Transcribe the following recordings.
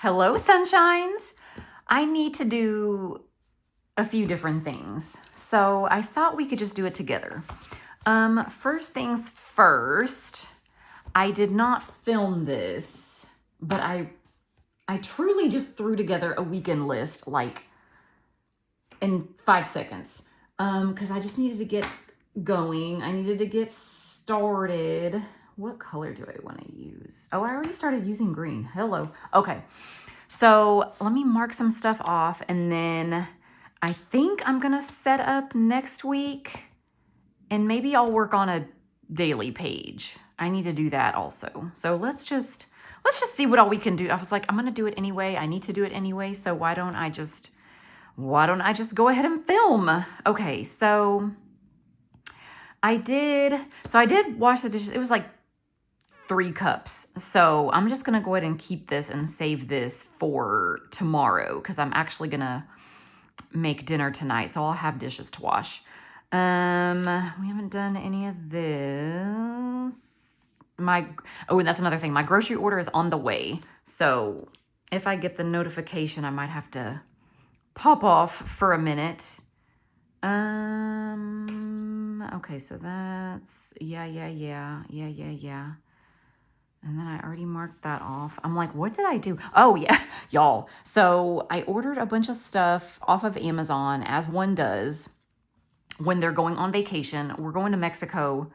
Hello, sunshines. I need to do a few different things. So I thought we could just do it together. First things first, I did not film this, but I truly just threw together a weekend list like in 5 seconds. Because I just needed to get going. I needed to get started. What color do I want to use? Oh, I already started using green. Hello. Okay. So let me mark some stuff off, and then I think I'm gonna set up next week, and maybe I'll work on a daily page. I need to do that also. So let's just see what all we can do. I was like, I'm gonna do it anyway. I need to do it anyway. So why don't I just go ahead and film? Okay, so I did wash the dishes. It was like 3 cups. So I'm just going to go ahead and keep this and save this for tomorrow because I'm actually going to make dinner tonight. So I'll have dishes to wash. We haven't done any of this. And that's another thing. My grocery order is on the way. So if I get the notification, I might have to pop off for a minute. Okay, so that's, yeah. And then I already marked that off. I'm like, what did I do? Oh, yeah, y'all. So I ordered a bunch of stuff off of Amazon, as one does when they're going on vacation. We're going to Mexico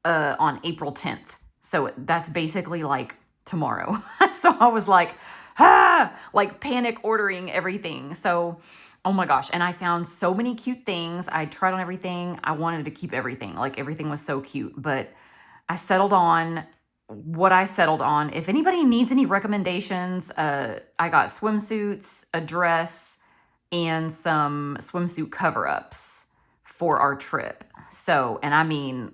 on April 10th. So that's basically like tomorrow. So I was like, like panic ordering everything. So, oh my gosh. And I found so many cute things. I tried on everything. I wanted to keep everything. Like everything was so cute. But I settled on what I settled on. If anybody needs any recommendations, I got swimsuits, a dress, and some swimsuit cover-ups for our trip. So, and I mean,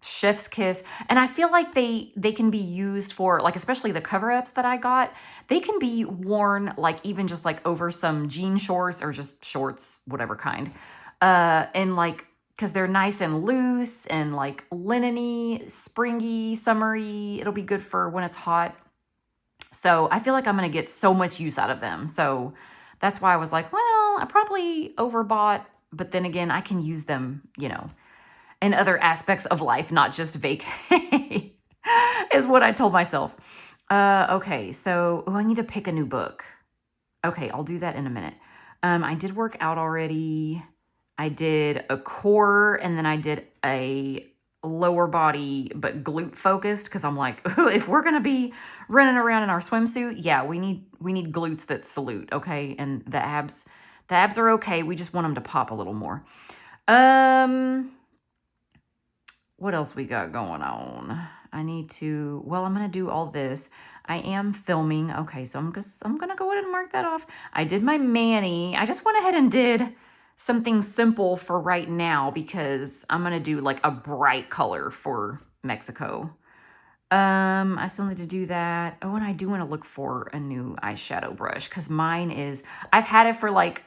chef's kiss. And I feel like they can be used for, like, especially the cover-ups that I got, they can be worn like even just like over some jean shorts or just shorts, whatever kind. And like, because they're nice and loose and like linen-y, springy, summery. It'll be good for when it's hot. So I feel like I'm going to get so much use out of them. So that's why I was like, well, I probably overbought, but then again, I can use them, in other aspects of life, not just vacay, is what I told myself. Okay, so I need to pick a new book. Okay, I'll do that in a minute. I did work out already. I did a core, and then I did a lower body, but glute focused, because I'm like, if we're gonna be running around in our swimsuit, yeah, we need glutes that salute, okay? And the abs are okay. We just want them to pop a little more. What else we got going on? I'm gonna do all this. I am filming. Okay, so I'm gonna go ahead and mark that off. I did my mani. I just went ahead and did something simple for right now because I'm gonna do like a bright color for Mexico. I still need to do that. Oh, and I do want to look for a new eyeshadow brush because mine is, I've had it for like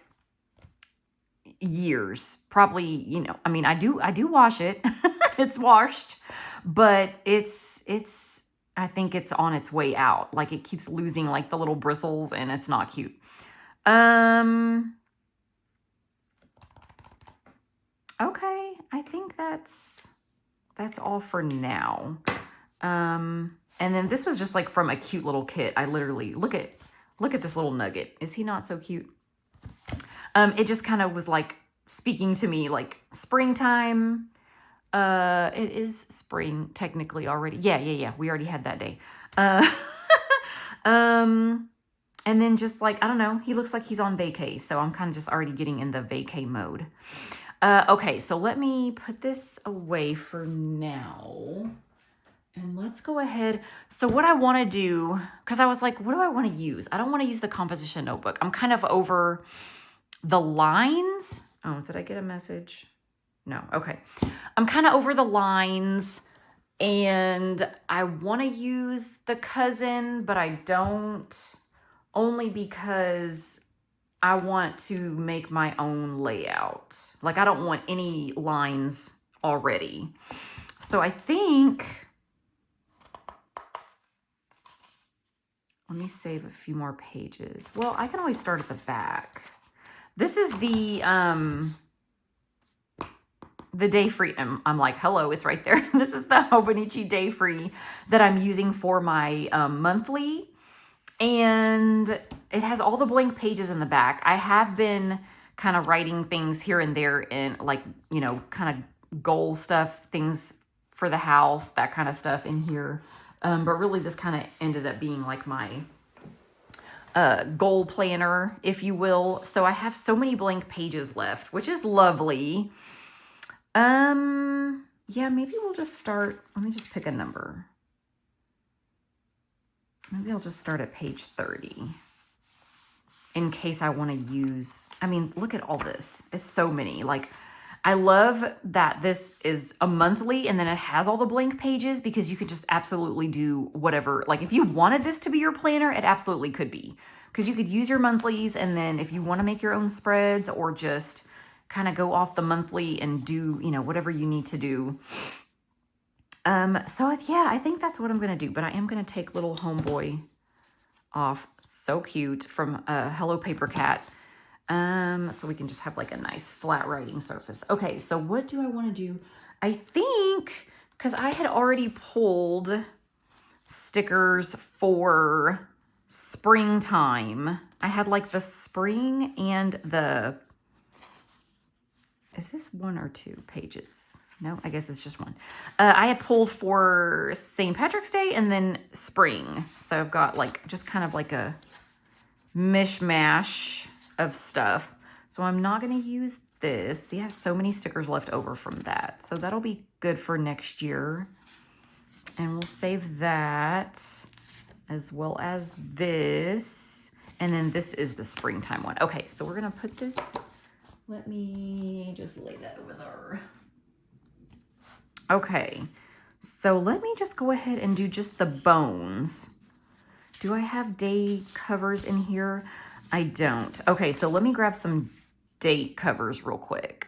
years, probably, I mean, I do wash it. It's washed, but I think it's on its way out. Like it keeps losing like the little bristles and it's not cute. Okay, I think that's all for now. And then this was just like from a cute little kit. I literally, look at this little nugget. Is he not so cute? It just kind of was like speaking to me like springtime. It is spring technically already. Yeah. We already had that day. And then just like, I don't know, he looks like he's on vacay. So I'm kind of just already getting in the vacay mode. Okay, so let me put this away for now. And let's go ahead. So what I want to do, because I was like, what do I want to use? I don't want to use the composition notebook. I'm kind of over the lines. Oh, did I get a message? No. Okay. I'm kind of over the lines and I want to use the cousin, but I don't, only because I want to make my own layout. Like I don't want any lines already. So I think, let me save a few more pages. Well, I can always start at the back. This is the day free. I'm like, hello, it's right there. This is the Hobonichi day free that I'm using for my monthly. And it has all the blank pages in the back. I have been kind of writing things here and there in like, you know, kind of goal stuff, things for the house, that kind of stuff in here. But really this kind of ended up being like my goal planner, if you will. So I have so many blank pages left, which is lovely. Yeah, maybe we'll just start, let me just pick a number. Maybe I'll just start at page 30 in case I want to use, I mean, look at all this. It's so many. Like, I love that this is a monthly and then it has all the blank pages because you could just absolutely do whatever. Like, if you wanted this to be your planner, it absolutely could be. Because you could use your monthlies, and then if you want to make your own spreads or just kind of go off the monthly and do, you know, whatever you need to do. So yeah, I think that's what I'm going to do, but I am going to take little homeboy off. So cute, from Hello Paper Cat. So we can just have like a nice flat writing surface. Okay. So what do I want to do? I think, cause I had already pulled stickers for springtime. I had like the spring and the, is this 1 or 2 pages? No, I guess it's just 1. I had pulled for St. Patrick's Day and then spring. So I've got like just kind of like a mishmash of stuff. So I'm not going to use this. See, I have so many stickers left over from that. So that'll be good for next year. And we'll save that as well as this. And then this is the springtime one. Okay, so we're going to put this, let me just lay that over there. Okay, so let me just go ahead and do just the bones. Do I have day covers in here? I don't. Okay, so let me grab some date covers real quick.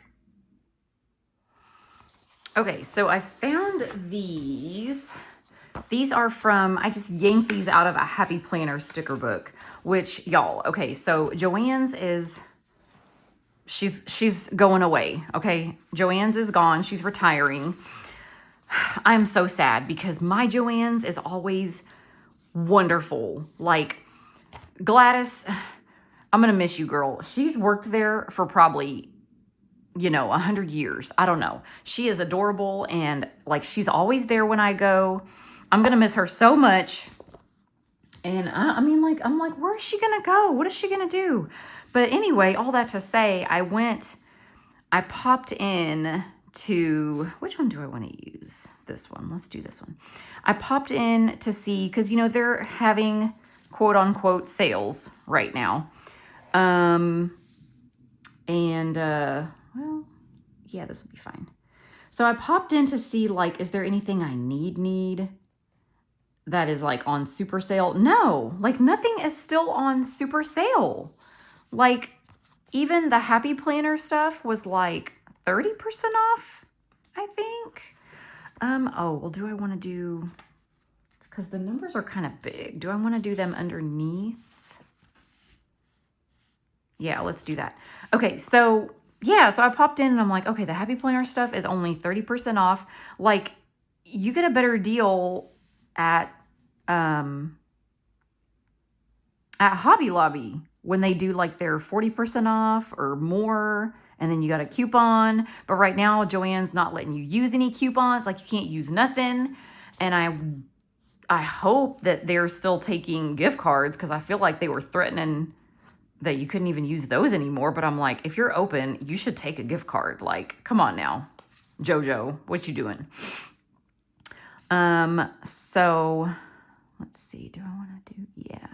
Okay, so I found these. These are from, I just yanked these out of a Happy Planner sticker book, which y'all, okay, so Joanne's is, she's going away, okay? Joanne's is gone, she's retiring. I'm so sad because my Joanne's is always wonderful. Like, Gladys, I'm going to miss you, girl. She's worked there for probably, you know, 100 years. I don't know. She is adorable, and like, she's always there when I go. I'm going to miss her so much. And I mean, like, I'm like, where is she going to go? What is she going to do? But anyway, all that to say, I popped in to, which one do I want to use? This one. Let's do this one. I popped in to see, because, you know, they're having quote unquote sales right now. Well, yeah, this will be fine. So I popped in to see, like, is there anything I need that is like on super sale? No, like nothing is still on super sale. Like, even the Happy Planner stuff was like 30% off, I think. Oh, well, do I want to do, because the numbers are kind of big. Do I want to do them underneath? Yeah, let's do that. Okay, so yeah, so I popped in and I'm like, okay, the Happy Planner stuff is only 30% off. Like, you get a better deal at Hobby Lobby when they do like their 40% off or more, and then you got a coupon. But right now, Joanne's not letting you use any coupons. Like, you can't use nothing. And I hope that they're still taking gift cards, because I feel like they were threatening that you couldn't even use those anymore. But I'm like, if you're open, you should take a gift card. Like, come on now, JoJo, what you doing? So let's see. Do I want to do, yeah.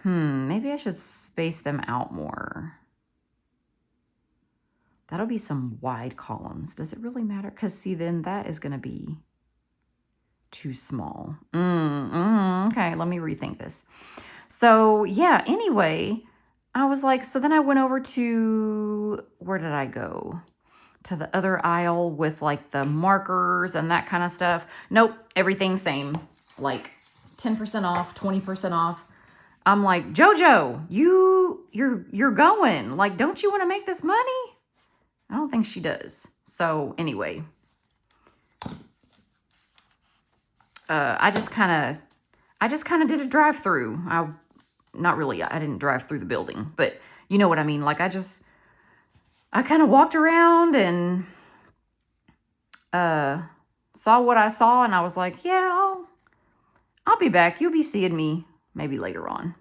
Maybe I should space them out more. That'll be some wide columns. Does it really matter? Because see, then that is going to be too small. Okay, let me rethink this. So yeah, anyway, I was like, so then I went over to, where did I go? To the other aisle with like the markers and that kind of stuff. Nope, everything's same. Like 10% off, 20% off. I'm like, JoJo, you're going. Like, don't you want to make this money? I don't think she does. So anyway, I just kind of did a drive-through. Not really. I didn't drive through the building, but you know what I mean. Like I kind of walked around and saw what I saw, and I was like, yeah, I'll be back. You'll be seeing me maybe later on.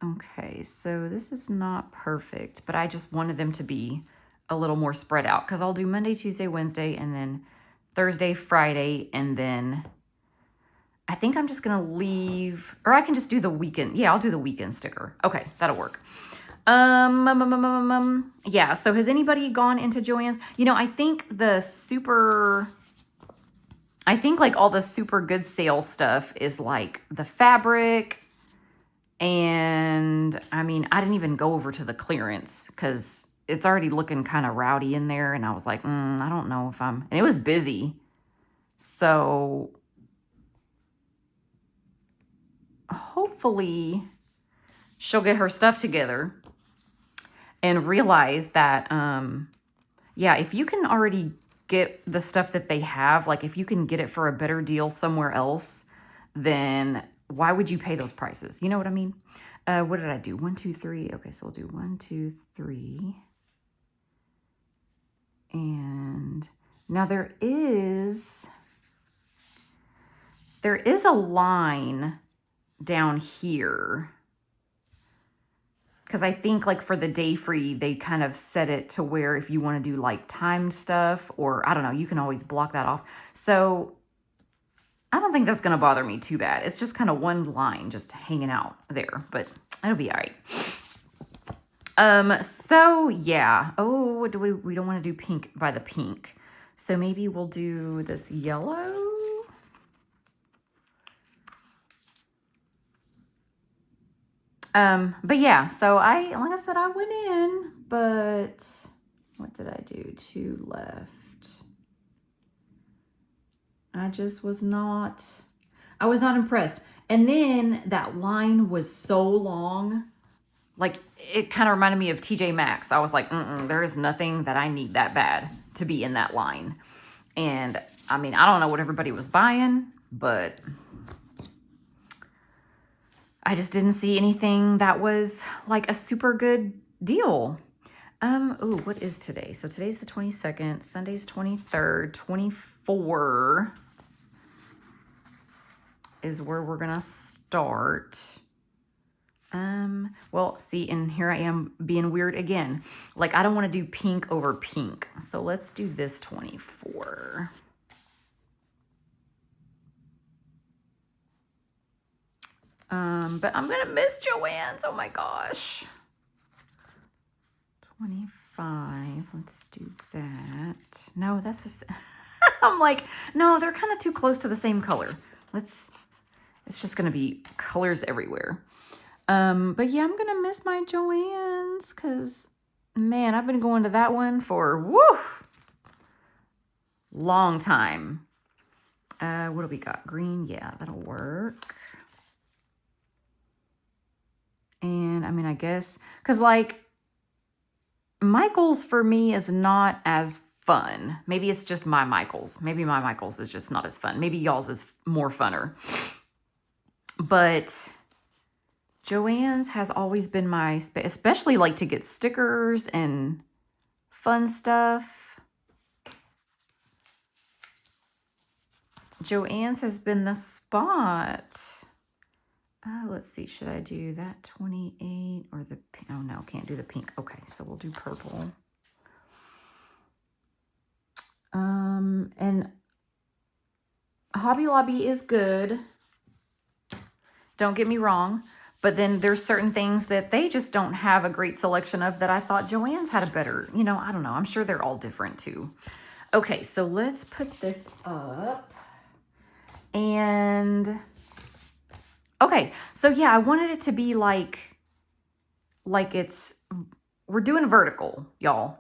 Okay, so this is not perfect, but I just wanted them to be a little more spread out because I'll do Monday, Tuesday, Wednesday, and then Thursday, Friday, and then I think I'm just going to leave, or I can just do the weekend. Yeah, I'll do the weekend sticker. Okay, that'll work. Yeah, so has anybody gone into Joann's? You know, I think like all the super good sale stuff is like the fabric. And I mean, I didn't even go over to the clearance because it's already looking kind of rowdy in there. And I was like, I don't know if and it was busy. So hopefully she'll get her stuff together and realize that, yeah, if you can already get the stuff that they have, like if you can get it for a better deal somewhere else, then why would you pay those prices? You know what I mean? What did I do? 1, 2, 3. Okay, so we'll do 1, 2, 3. And now there is a line down here. Because I think like for the day free, they kind of set it to where if you want to do like timed stuff or I don't know, you can always block that off. So I don't think that's going to bother me too bad. It's just kind of one line just hanging out there, but it'll be all right. So yeah. Oh, we don't want to do pink by the pink. So maybe we'll do this yellow. But yeah, so like I said, I went in, but what did I do? 2 left. I was not impressed. And then that line was so long, like it kind of reminded me of TJ Maxx. I was like, there is nothing that I need that bad to be in that line. And I mean, I don't know what everybody was buying, but I just didn't see anything that was like a super good deal. Oh, what is today? So today's the 22nd, Sunday's 23rd, 24 is where we're going to start. Well, see, and here I am being weird again. Like, I don't want to do pink over pink. So let's do this 24. But I'm going to miss Joann's. Oh my gosh. 25. Let's do that. No, that's the I'm like, no, they're kind of too close to the same color. It's just going to be colors everywhere. But yeah, I'm going to miss my Joann's because, man, I've been going to that one for, long time. What do we got? Green. Yeah, that'll work. And I mean, I guess, because like Michael's for me is not as fun. Maybe it's just my Michael's. Maybe my Michael's is just not as fun. Maybe y'all's is more funner. But Joann's has always been my, especially like to get stickers and fun stuff. Joann's has been the spot. Let's see, should I do that 28 or the, oh no, can't do the pink. Okay, so we'll do purple. And Hobby Lobby is good. Don't get me wrong. But then there's certain things that they just don't have a great selection of that I thought Joann's had a better, you know, I don't know. I'm sure they're all different too. Okay, so let's put this up. And okay, so yeah, I wanted it to be like we're doing vertical, y'all.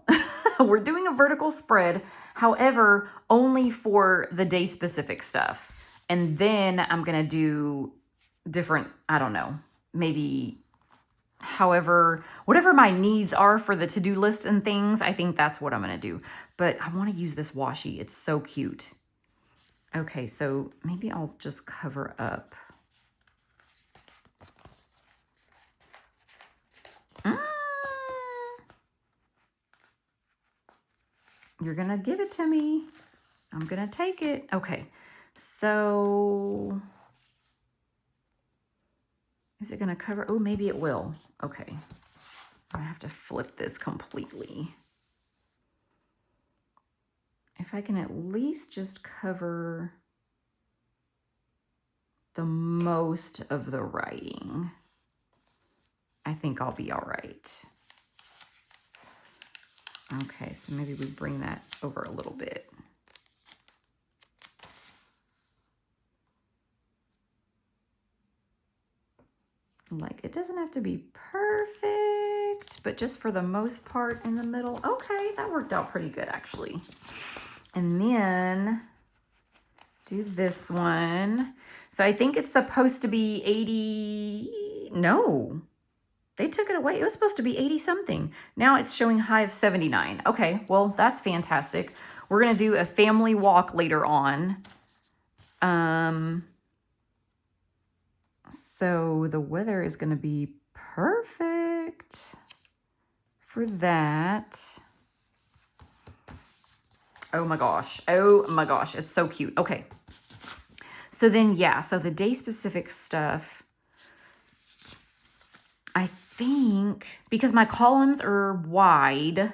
We're doing a vertical spread, however, only for the day specific stuff. And then I'm going to do different, I don't know, maybe whatever my needs are for the to-do list and things, I think that's what I'm going to do. But I want to use this washi. It's so cute. Okay, so maybe I'll just cover up. You're going to give it to me. I'm going to take it. Okay, so is it going to cover? Oh, maybe it will. Okay, I have to flip this completely. If I can at least just cover the most of the writing, I think I'll be all right. Okay, so maybe we bring that over a little bit. Like, it doesn't have to be perfect, but just for the most part in the middle. Okay, that worked out pretty good, actually. And then do this one. So I think it's supposed to be 80. No, they took it away. It was supposed to be 80 something. Now it's showing high of 79. Okay, well, that's fantastic. We're going to do a family walk later on. So the weather is going to be perfect for that. Oh my gosh. Oh my gosh. It's so cute. Okay. So then, yeah. So the day specific stuff, I think, because my columns are wide,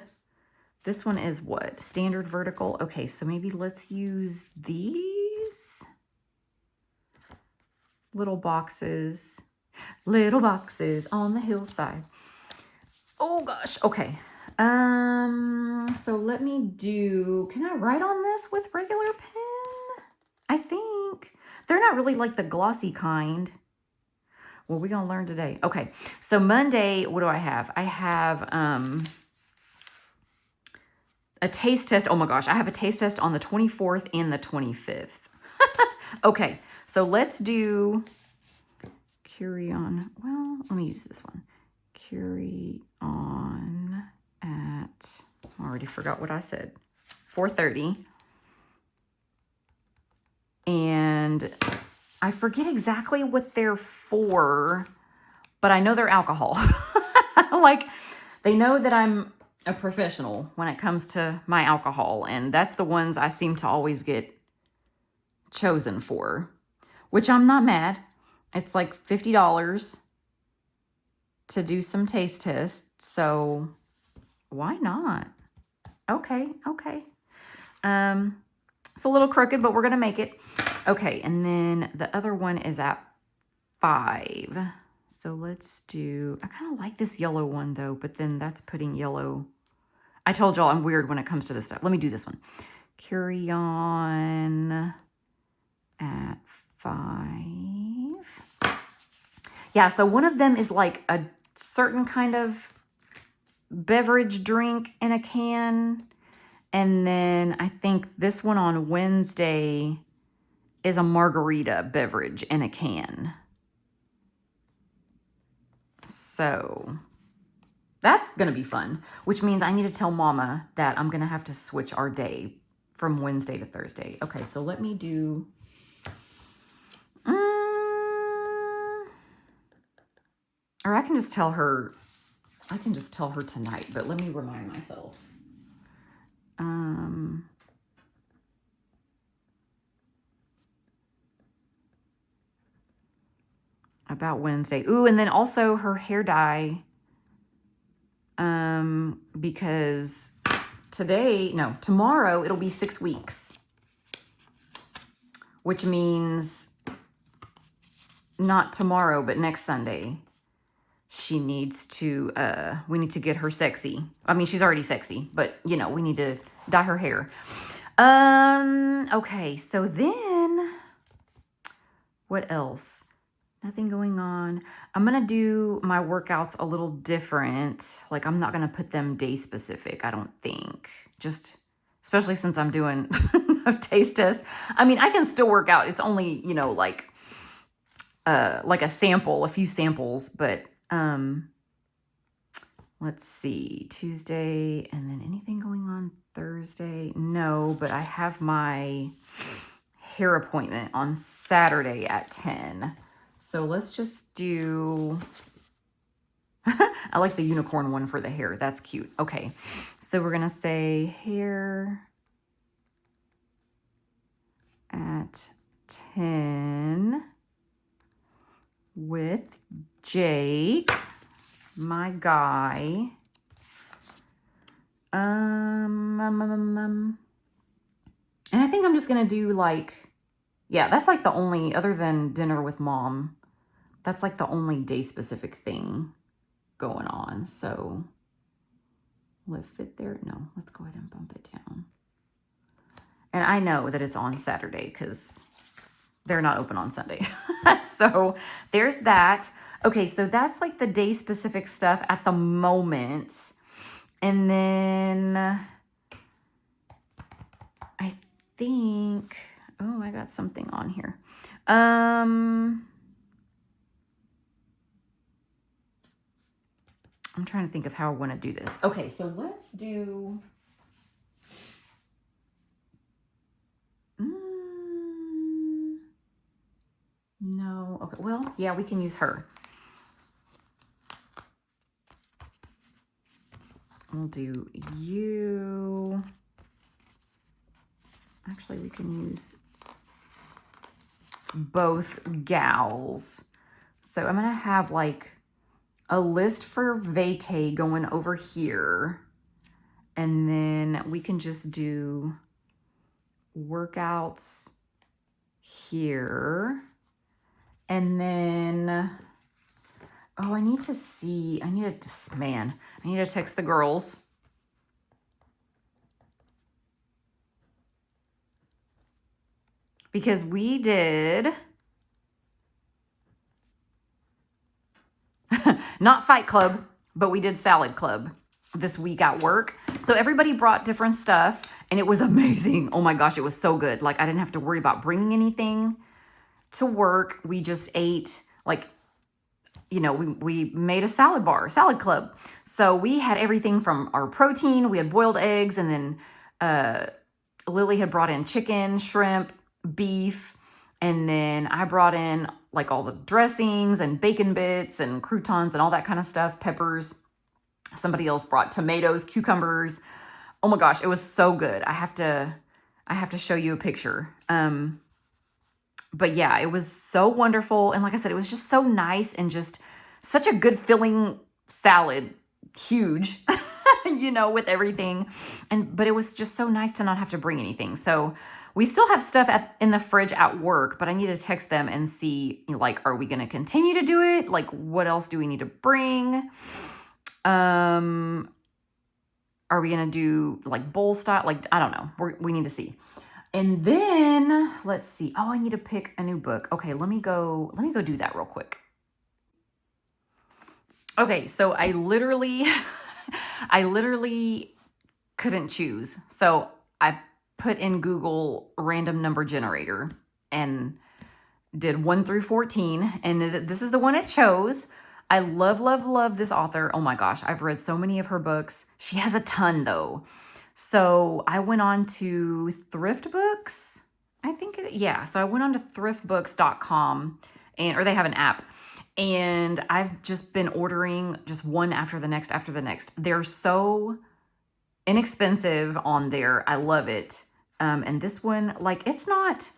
this one is what? Standard vertical. Okay. So maybe let's use these little boxes on the hillside. Oh gosh. Okay. So let me do, can I write on this with regular pen? I think they're not really like the glossy kind. Well, we're gonna learn today. Okay. So Monday, what do I have? I have, a taste test. Oh my gosh. I have a taste test on the 24th and the 25th. Okay. So let's do carry on. Well, let me use this one. Carry on at, I already forgot what I said, 4:30. And I forget exactly what they're for, but I know they're alcohol. Like, they know that I'm a professional when it comes to my alcohol, and that's the ones I seem to always get chosen for, which I'm not mad. It's like $50 to do some taste tests, so why not? Okay. It's a little crooked, but we're gonna make it. Okay, and then the other one is at 5. So let's do, I kind of like this yellow one though, but then that's putting yellow. I told y'all I'm weird when it comes to this stuff. Let me do this one. Carry on at 5. Yeah, so one of them is like a certain kind of beverage drink in a can. And then I think this one on Wednesday is a margarita beverage in a can. So that's going to be fun, which means I need to tell Mama that I'm going to have to switch our day from Wednesday to Thursday. Okay, so let me do... or I can just tell her tonight, but let me remind myself. About Wednesday. Ooh, and then also her hair dye. Because tomorrow it'll be 6 weeks. Which means not tomorrow, but next Sunday. She needs to, we need to get her sexy. I mean, she's already sexy, but we need to dye her hair. Okay, so then what else? Nothing going on. I'm going to do my workouts a little different. Like, I'm not going to put them day specific, I don't think. Just, especially since I'm doing taste test. I mean, I can still work out. It's only, you know, like a sample, a few samples, but let's see, Tuesday, and then anything going on Thursday? No, but I have my hair appointment on Saturday at 10. So let's just do, I like the unicorn one for the hair. That's cute. Okay, so we're going to say hair at 10 with Jake, my guy. And I think I'm just going to do like, yeah, that's like the only, other than dinner with mom, that's like the only day specific thing going on. So will it fit there? No, let's go ahead and bump it down. And I know that it's on Saturday because they're not open on Sunday. So there's that. Okay, so that's like the day specific stuff at the moment. And then I think, oh, I got something on here. I'm trying to think of how I want to do this. Okay, so let's do... No. Okay, well, yeah, we can use her. We'll do you. Actually, we can use both gals. So I'm going to have like a list for vacay going over here. And then we can just do workouts here. And then, oh, I need to see, I need to text the girls. Because we did, not Fight Club, but we did Salad Club this week at work. So everybody brought different stuff and it was amazing. Oh my gosh, it was so good. Like I didn't have to worry about bringing anything to work. We just ate, like, you know, we made a salad club. So we had everything from our protein. We had boiled eggs, and then Lily had brought in chicken, shrimp, beef, and then I brought in like all the dressings and bacon bits and croutons and all that kind of stuff, peppers. Somebody else brought tomatoes, cucumbers. Oh my gosh, it was so good. I have to show you a picture. But yeah, it was so wonderful. And like I said, it was just so nice and just such a good filling salad, huge, you know, with everything. But it was just so nice to not have to bring anything. So we still have stuff in the fridge at work, but I need to text them and see, like, are we going to continue to do it? Like, what else do we need to bring? Are we going to do like bowl style? Like, I don't know. We need to see. And then let's see. Oh, I need to pick a new book. Okay, let me go do that real quick. Okay, so I literally couldn't choose. So I put in Google random number generator and did 1 through 14. And this is the one it chose. I love this author. Oh my gosh, I've read so many of her books. She has a ton though. So I went on to Thrift Books, I think so I went on to thriftbooks.com, or they have an app, and I've just been ordering just one after the next. They're so inexpensive on there. I love it. And this one, like, it's not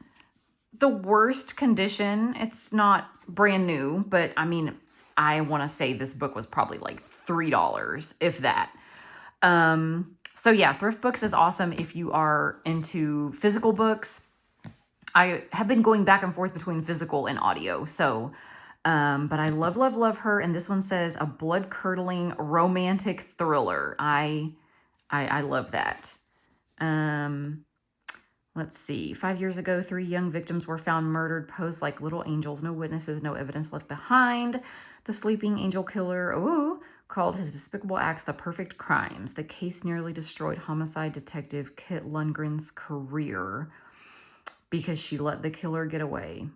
the worst condition. It's not brand new, but I mean, I want to say this book was probably like $3, if that. So yeah, Thrift Books is awesome if you are into physical books. I have been going back and forth between physical and audio. So, but I love her. And this one says a blood-curdling romantic thriller. I love that. Let's see. 5 years ago, 3 young victims were found murdered, posed like little angels. No witnesses, no evidence left behind. The sleeping angel killer, called his despicable acts the perfect crimes. The case nearly destroyed homicide detective Kit Lundgren's career because she let the killer get away.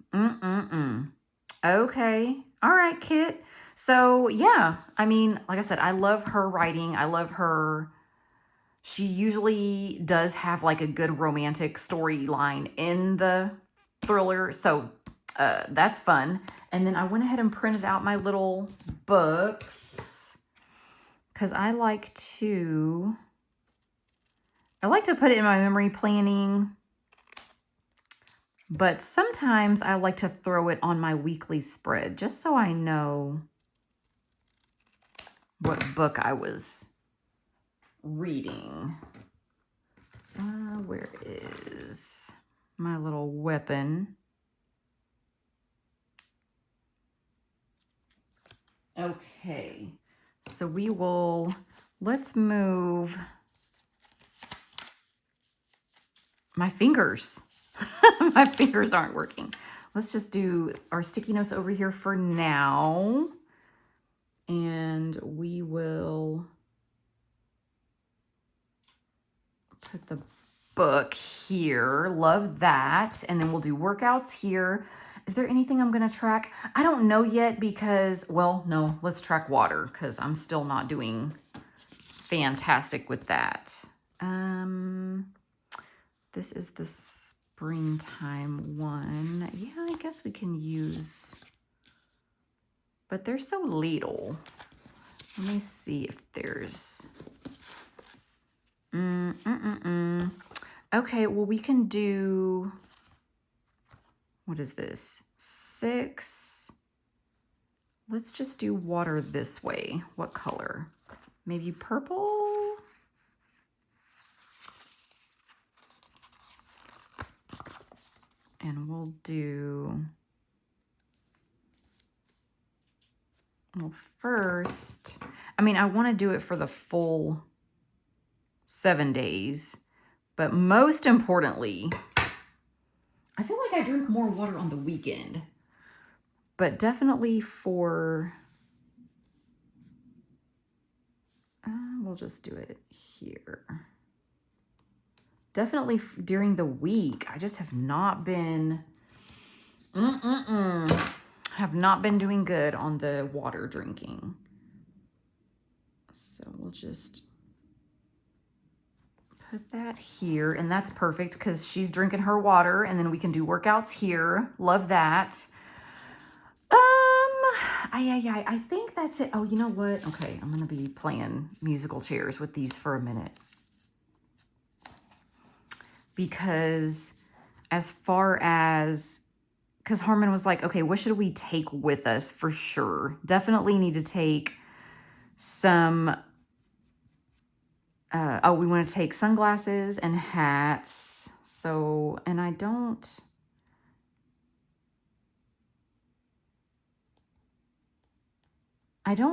Okay. All right, Kit. So, yeah. I mean, like I said, I love her writing. I love her. She usually does have like a good romantic storyline in the thriller. So, that's fun. And then I went ahead and printed out my little books because I like to put it in my memory planning. But sometimes I like to throw it on my weekly spread just so I know what book I was reading. Where is my little weapon? Okay, so let's move my fingers. My fingers aren't working. Let's just do our sticky notes over here for now. And we will put the book here. Love that. And then we'll do workouts here. Is there anything I'm going to track? I don't know yet because, well, no, let's track water because I'm still not doing fantastic with that. This is the springtime one. Yeah, I guess we can use, but they're so little. Let me see if there's, okay, well, we can do, what is this? 6. Let's just do water this way. What color? Maybe purple? And we'll do, well, first, I mean, I want to do it for the full 7 days, but most importantly, I feel like I drink more water on the weekend, but definitely for, we'll just do it here. Definitely during the week, I just have not been, have not been doing good on the water drinking. So we'll just put that here, and that's perfect because she's drinking her water, and then we can do workouts here. Love that. I think that's it. Oh, you know what? Okay, I'm gonna be playing musical chairs with these for a minute. Because as far as, because Harmon was like, okay, what should we take with us for sure? Definitely need to take some, we want to take sunglasses and hats. So, and I don't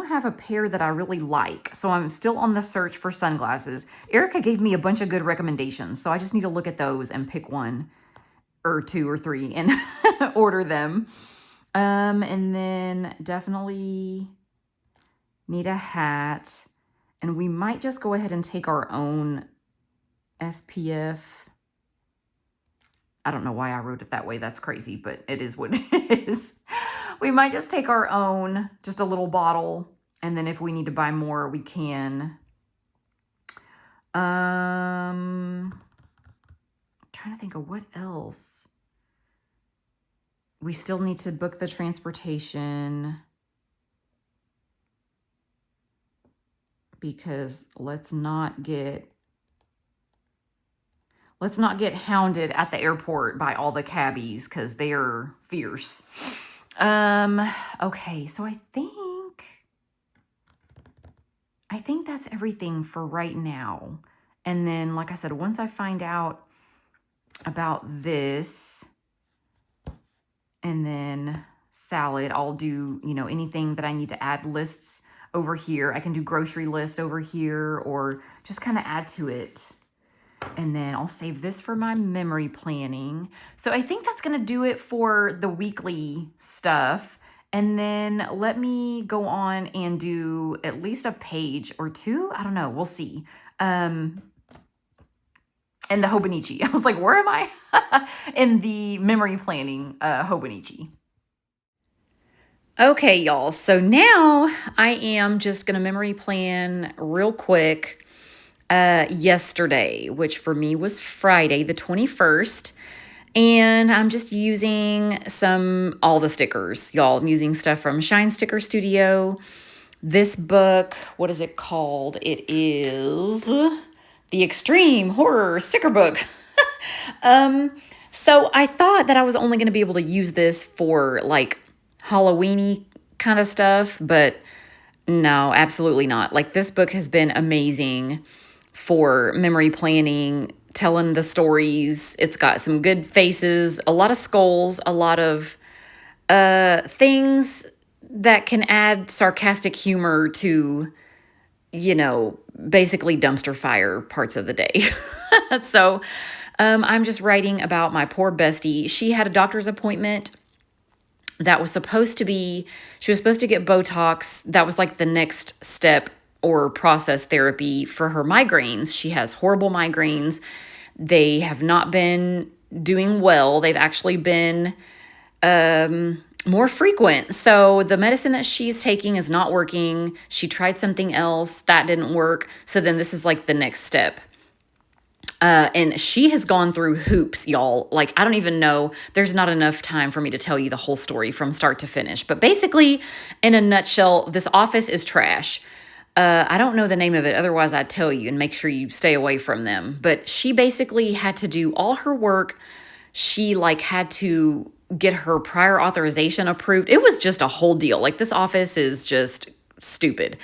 have a pair that I really like. So I'm still on the search for sunglasses. Erica gave me a bunch of good recommendations. So I just need to look at those and pick one or 2 or 3 and order them. And then definitely need a hat. And we might just go ahead and take our own SPF. I don't know why I wrote it that way. That's crazy, but it is what it is. We might just take our own, just a little bottle. And then if we need to buy more, we can. I'm trying to think of what else. We still need to book the transportation. Because let's not get hounded at the airport by all the cabbies because they're fierce. Okay, so I think that's everything for right now. And then, like I said, once I find out about this and then salad, I'll do, anything that I need to add lists over here. I can do grocery lists over here or just kind of add to it. And then I'll save this for my memory planning. So I think that's going to do it for the weekly stuff. And then let me go on and do at least a page or two. I don't know. We'll see. And the Hobonichi. I was like, where am I? In the memory planning Hobonichi. Okay, y'all. So now I am just going to memory plan real quick yesterday, which for me was Friday, the 21st. And I'm just using all the stickers, y'all. I'm using stuff from Shine Sticker Studio. This book, what is it called? It is the Extreme Horror Sticker Book. So I thought that I was only going to be able to use this for like Halloween-y kind of stuff, but no, absolutely not. Like, this book has been amazing for memory planning, telling the stories. It's got some good faces, a lot of skulls, a lot of things that can add sarcastic humor to, basically dumpster fire parts of the day. So I'm just writing about my poor bestie. She had a doctor's appointment that was she was supposed to get Botox. That was like the next step or process therapy for her migraines. She has horrible migraines. They have not been doing well. They've actually been more frequent. So the medicine that she's taking is not working. She tried something else. That didn't work. So then this is like the next step. And she has gone through hoops, y'all. Like, I don't even know. There's not enough time for me to tell you the whole story from start to finish. But basically, in a nutshell, this office is trash. I don't know the name of it. Otherwise, I'd tell you and make sure you stay away from them. But she basically had to do all her work. She had to get her prior authorization approved. It was just a whole deal. Like, this office is just stupid.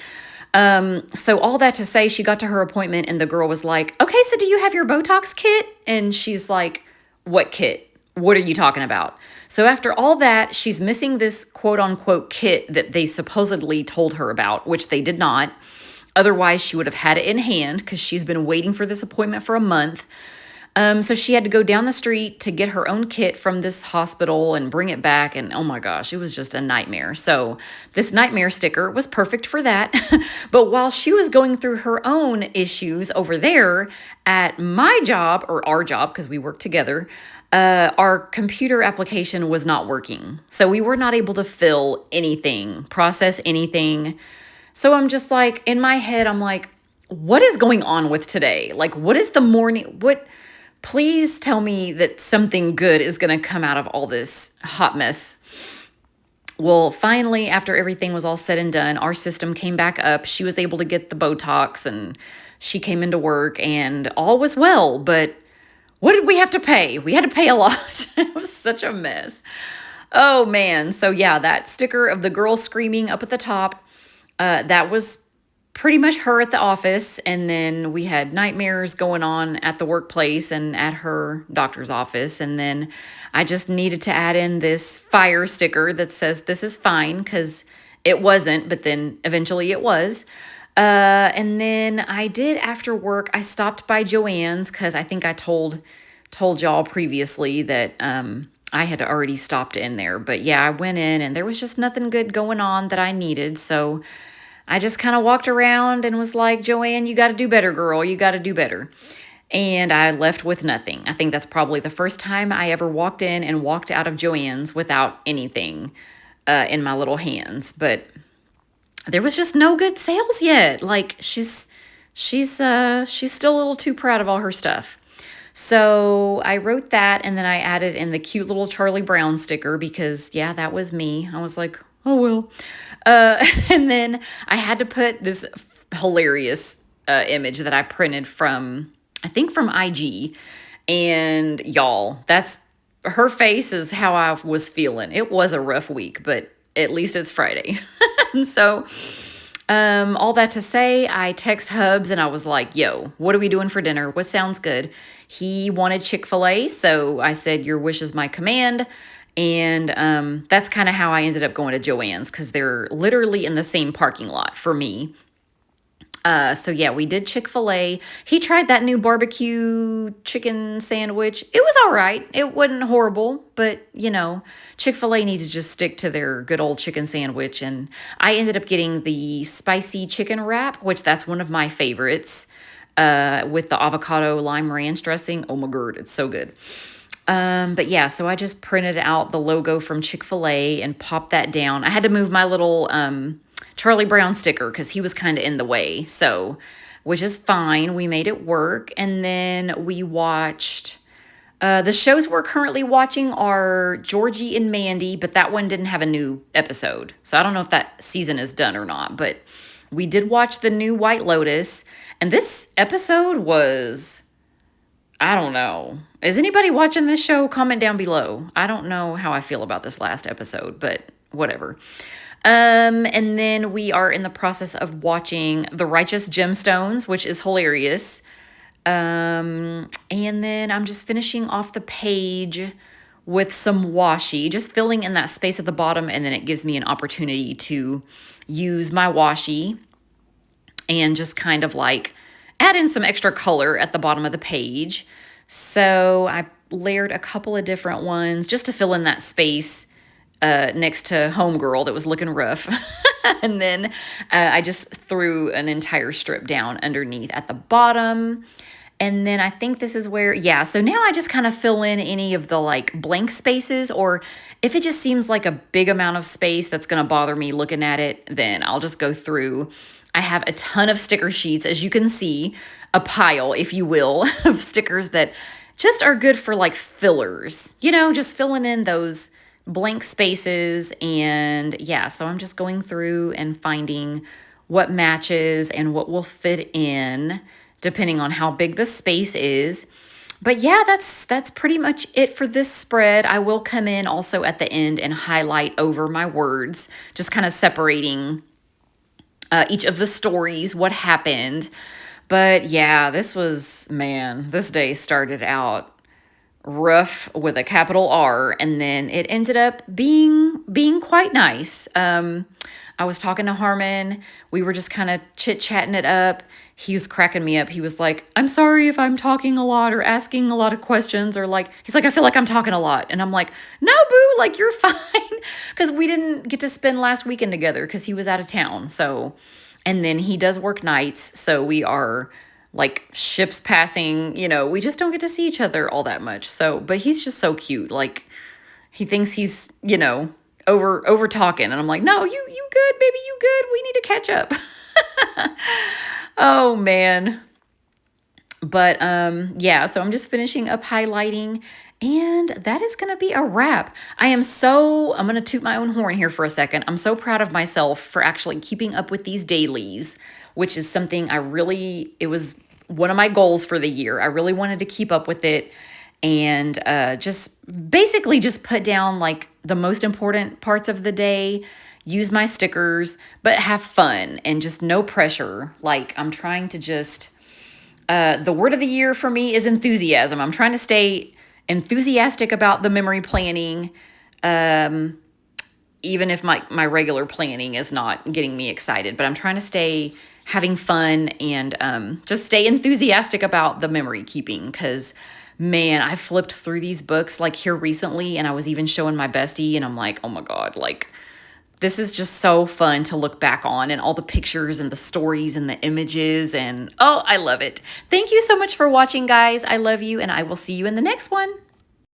So all that to say, she got to her appointment and the girl was like, okay, so do you have your Botox kit? And she's like, what kit? What are you talking about? So after all that, she's missing this quote unquote kit that they supposedly told her about, which they did not. Otherwise, she would have had it in hand because she's been waiting for this appointment for a month. So she had to go down the street to get her own kit from this hospital and bring it back. And oh my gosh, it was just a nightmare. So this nightmare sticker was perfect for that. But while she was going through her own issues over there at my job, or our job, because we work together, our computer application was not working. So we were not able to fill anything, process anything. So I'm just like, in my head, I'm like, what is going on with today? Like, what is the morning? Please tell me that something good is going to come out of all this hot mess. Well, finally, after everything was all said and done, our system came back up. She was able to get the Botox and she came into work and all was well. But what did we have to pay? We had to pay a lot. It was such a mess. Oh, man. So, yeah, that sticker of the girl screaming up at the top, that was pretty much her at the office. And then we had nightmares going on at the workplace and at her doctor's office. And then I just needed to add in this fire sticker that says this is fine, because it wasn't, but then eventually it was. And then I did, after work, I stopped by Joann's because I think I told y'all previously that I had already stopped in there. But yeah, I went in and there was just nothing good going on that I needed. So I just kind of walked around and was like, Joanne, you got to do better, girl. You got to do better. And I left with nothing. I think that's probably the first time I ever walked in and walked out of Joann's without anything in my little hands. But there was just no good sales yet. Like, she's still a little too proud of all her stuff. So I wrote that, and then I added in the cute little Charlie Brown sticker because, yeah, that was me. I was like, oh, well. And then I had to put this hilarious image that I printed from IG. And y'all, her face is how I was feeling. It was a rough week, but at least it's Friday. And so all that to say, I text Hubs and I was like, yo, what are we doing for dinner? What sounds good? He wanted Chick-fil-A, so I said, your wish is my command. And that's kind of how I ended up going to Joann's, because they're literally in the same parking lot for me. So yeah, we did Chick-fil-A. He tried that new barbecue chicken sandwich. It was all right. It wasn't horrible, but you know, Chick-fil-A needs to just stick to their good old chicken sandwich. And I ended up getting the spicy chicken wrap, which that's one of my favorites, with the avocado lime ranch dressing. Oh my god, it's so good. But yeah, so I just printed out the logo from Chick-fil-A and popped that down. I had to move my little Charlie Brown sticker because he was kind of in the way. So, which is fine. We made it work. And then we watched, the shows we're currently watching are Georgie and Mandy, but that one didn't have a new episode. So I don't know if that season is done or not, but we did watch the new White Lotus. And this episode was, I don't know. Is anybody watching this show? Comment down below. I don't know how I feel about this last episode, but whatever. And then we are in the process of watching The Righteous Gemstones, which is hilarious. And then I'm just finishing off the page with some washi, just filling in that space at the bottom, and then it gives me an opportunity to use my washi and just kind of like add in some extra color at the bottom of the page. So I layered a couple of different ones just to fill in that space next to Homegirl that was looking rough. And then I just threw an entire strip down underneath at the bottom. And then I think this is where, yeah, so now I just kind of fill in any of the like blank spaces, or if it just seems like a big amount of space that's going to bother me looking at it, then I'll just go through. I have a ton of sticker sheets, as you can see, a pile, if you will, of stickers that just are good for like fillers, you know, just filling in those blank spaces. And yeah, so I'm just going through and finding what matches and what will fit in depending on how big the space is. But yeah, that's pretty much it for this spread. I will come in also at the end and highlight over my words, just kind of separating each of the stories, what happened. But yeah, this was, man, this day started out rough with a capital R, and then it ended up being quite nice. I was talking to Harmon. We were just kind of chit-chatting it up. He was cracking me up. He was like, I'm sorry if I'm talking a lot or asking a lot of questions, or like, he's like, I feel like I'm talking a lot. And I'm like, no, boo, like you're fine. Because we didn't get to spend last weekend together because he was out of town. So, and then he does work nights. So we are like ships passing, you know, we just don't get to see each other all that much. So, but he's just so cute. Like he thinks he's, you know, over talking. And I'm like, no, you good, baby, you good. We need to catch up. Oh man. But yeah, so I'm just finishing up highlighting, and that is going to be a wrap. I'm going to toot my own horn here for a second. I'm so proud of myself for actually keeping up with these dailies, which is something it was one of my goals for the year. I really wanted to keep up with it, and just basically just put down like the most important parts of the day, use my stickers, but have fun and just no pressure. Like I'm trying to just, the word of the year for me is enthusiasm. I'm trying to stay enthusiastic about the memory planning, even if my regular planning is not getting me excited, but I'm trying to stay having fun and just stay enthusiastic about the memory keeping, because man, I flipped through these books like here recently, and I was even showing my bestie, and I'm like, oh my God, like this is just so fun to look back on, and all the pictures and the stories and the images, and oh, I love it. Thank you so much for watching, guys. I love you, and I will see you in the next one.